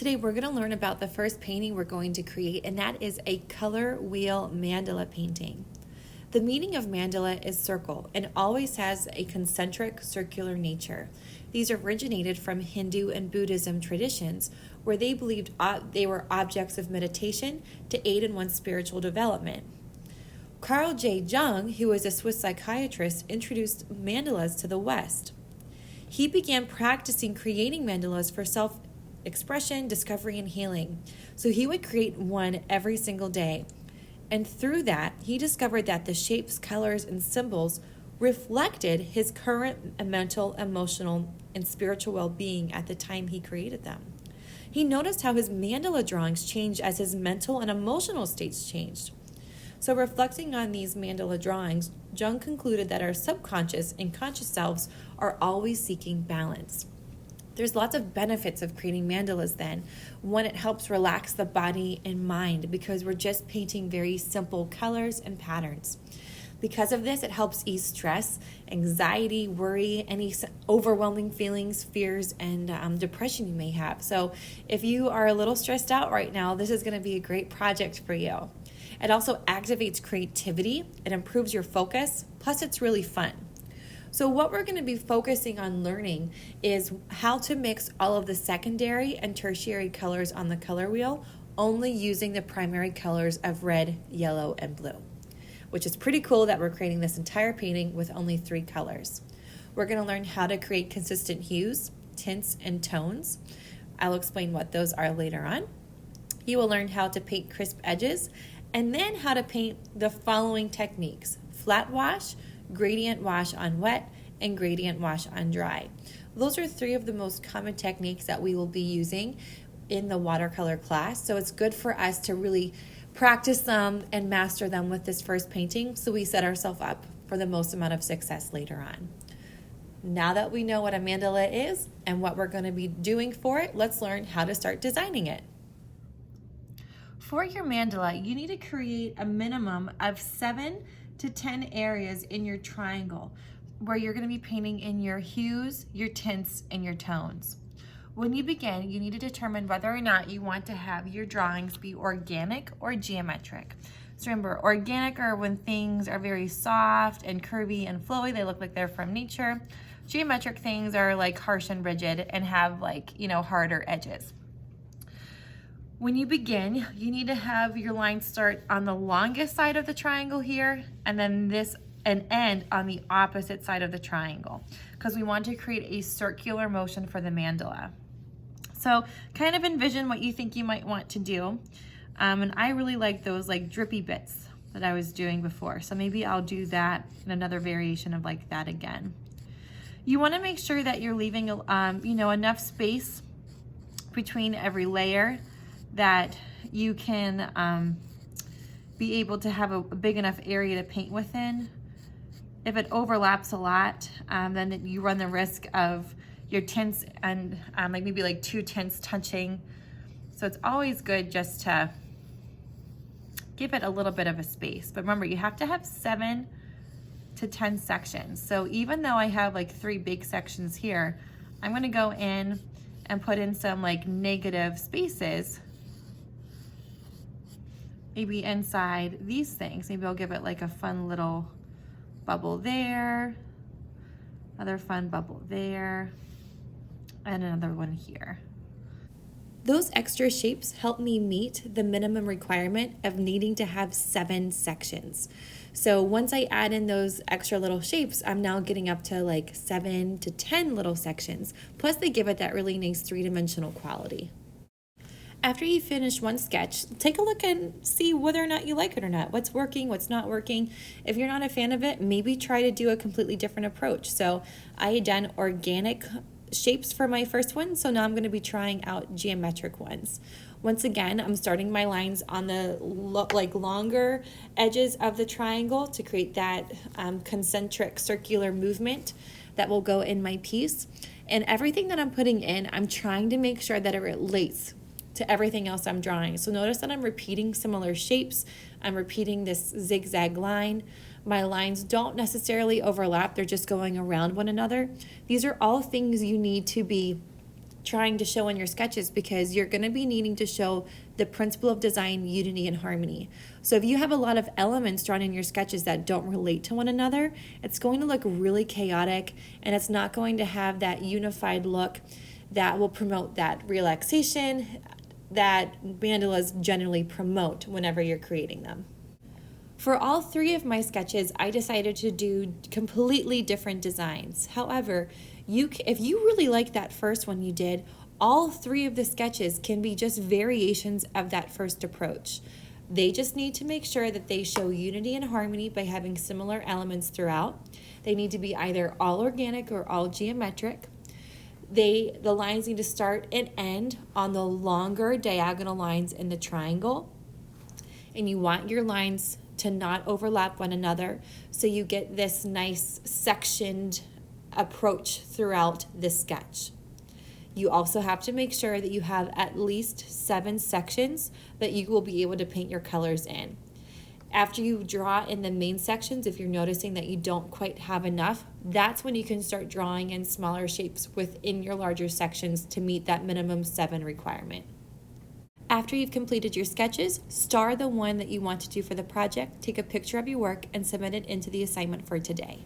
Today we're going to learn about the first painting we're going to create, and that is a color wheel mandala painting. The meaning of mandala is circle and always has a concentric circular nature. These originated from Hindu and Buddhism traditions where they believed they were objects of meditation to aid in one's spiritual development. Carl J. Jung, who was a Swiss psychiatrist, introduced mandalas to the West. He began practicing creating mandalas for self-expression, discovery, and healing. So he would create one every single day. And through that, he discovered that the shapes, colors, and symbols reflected his current mental, emotional, and spiritual well-being at the time he created them. He noticed how his mandala drawings changed as his mental and emotional states changed. So reflecting on these mandala drawings, Jung concluded that our subconscious and conscious selves are always seeking balance. There's lots of benefits of creating mandalas then. One, it helps relax the body and mind because we're just painting very simple colors and patterns. Because of this, it helps ease stress, anxiety, worry, any overwhelming feelings, fears, and depression you may have. So if you are a little stressed out right now, this is going to be a great project for you. It also activates creativity, it improves your focus, plus it's really fun. So what we're going to be focusing on learning is how to mix all of the secondary and tertiary colors on the color wheel, only using the primary colors of red, yellow, and blue, which is pretty cool that we're creating this entire painting with only 3 colors. We're going to learn how to create consistent hues, tints, and tones. I'll explain what those are later on. You will learn how to paint crisp edges, and then how to paint the following techniques: flat wash, gradient wash on wet, and gradient wash on dry. Those are 3 of the most common techniques that we will be using in the watercolor class. So it's good for us to really practice them and master them with this first painting so we set ourselves up for the most amount of success later on. Now that we know what a mandala is and what we're going to be doing for it, let's learn how to start designing it. For your mandala, you need to create a minimum of 7 to 10 areas in your triangle where you're going to be painting in your hues, your tints, and your tones. When you begin, you need to determine whether or not you want to have your drawings be organic or geometric. So remember, organic are when things are very soft and curvy and flowy. They look like they're from nature. Geometric things are like harsh and rigid and have harder edges. When you begin, you need to have your line start on the longest side of the triangle here, and then an end on the opposite side of the triangle, because we want to create a circular motion for the mandala. So kind of envision what you think you might want to do. And I really like those drippy bits that I was doing before. So maybe I'll do that in another variation of like that again. You want to make sure that you're leaving enough space between every layer that you can be able to have a big enough area to paint within. If it overlaps a lot, then you run the risk of your tints and maybe 2 tints touching. So it's always good just to give it a little bit of a space. But remember, you have to have 7 to 10 sections. So even though I have 3 big sections here, I'm gonna go in and put in some negative spaces, maybe inside these things. Maybe I'll give it a fun little bubble there, another fun bubble there, and another one here. Those extra shapes help me meet the minimum requirement of needing to have 7 sections. So once I add in those extra little shapes, I'm now getting up to 7 to 10 little sections. Plus they give it that really nice 3-dimensional quality. After you finish one sketch, take a look and see whether or not you like it or not. What's working, what's not working. If you're not a fan of it, maybe try to do a completely different approach. So I had done organic shapes for my first one, so now I'm going to be trying out geometric ones. Once again, I'm starting my lines on the longer edges of the triangle to create that concentric circular movement that will go in my piece. And everything that I'm putting in, I'm trying to make sure that it relates to everything else I'm drawing. So notice that I'm repeating similar shapes. I'm repeating this zigzag line. My lines don't necessarily overlap. They're just going around one another. These are all things you need to be trying to show in your sketches, because you're going to be needing to show the principle of design, unity, and harmony. So if you have a lot of elements drawn in your sketches that don't relate to one another, it's going to look really chaotic, and it's not going to have that unified look that will promote that relaxation that mandalas generally promote whenever you're creating them. For all three of my sketches, I decided to do completely different designs. However, if you really like that first one you did, all three of the sketches can be just variations of that first approach. They just need to make sure that they show unity and harmony by having similar elements throughout. They need to be either all organic or all geometric. The lines need to start and end on the longer diagonal lines in the triangle. And you want your lines to not overlap one another, so you get this nice sectioned approach throughout the sketch. You also have to make sure that you have at least 7 sections that you will be able to paint your colors in. After you draw in the main sections, if you're noticing that you don't quite have enough, that's when you can start drawing in smaller shapes within your larger sections to meet that minimum 7 requirement. After you've completed your sketches, star the one that you want to do for the project, take a picture of your work, and submit it into the assignment for today.